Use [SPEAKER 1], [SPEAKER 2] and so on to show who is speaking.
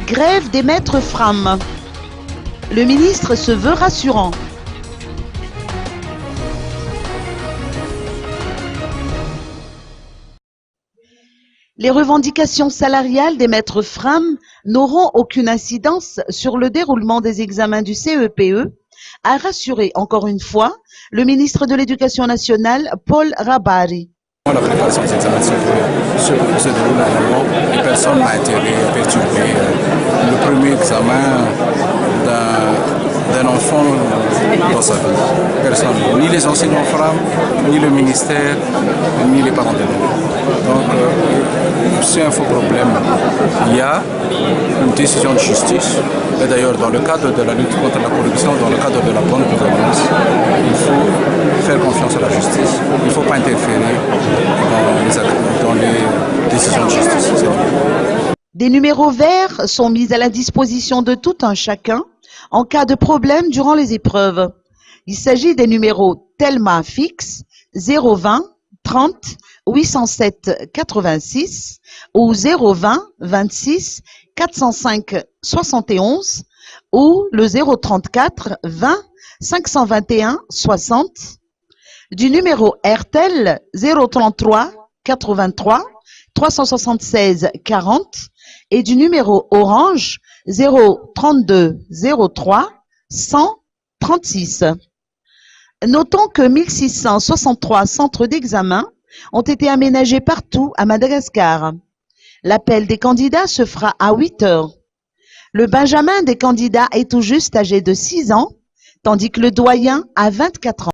[SPEAKER 1] Grève des maîtres Fram. Le ministre se veut rassurant. Les revendications salariales des maîtres Fram n'auront aucune incidence sur le déroulement des examens du CEPE, a rassuré encore une fois le ministre de l'Éducation nationale, Paul Rabari.
[SPEAKER 2] La préparation des examens se déroule normalement et personne n'a été perturbé. Le premier examen d'un enfant dans sa vie. Personne, ni les enseignants Fram, ni le ministère, ni les parents d'élèves. Donc c'est un faux problème. Il y a une décision de justice. Et d'ailleurs, dans le cadre de la lutte contre la corruption, dans le cadre de la bonne gouvernance, il faut faire confiance à la justice. Il ne faut pas interférer dans les décisions de justice.
[SPEAKER 1] Des numéros verts sont mis à la disposition de tout un chacun en cas de problème durant les épreuves. Il s'agit des numéros Telma fixe 020 30 807 86 ou 020 26 405 71 ou le 034 20 521 60, du numéro RTL 033 83 376 40 et du numéro Orange 032 03 136. Notons que 1663 centres d'examen ont été aménagés partout à Madagascar. L'appel des candidats se fera à 8 heures. Le benjamin des candidats est tout juste âgé de 6 ans, tandis que le doyen a 24 ans.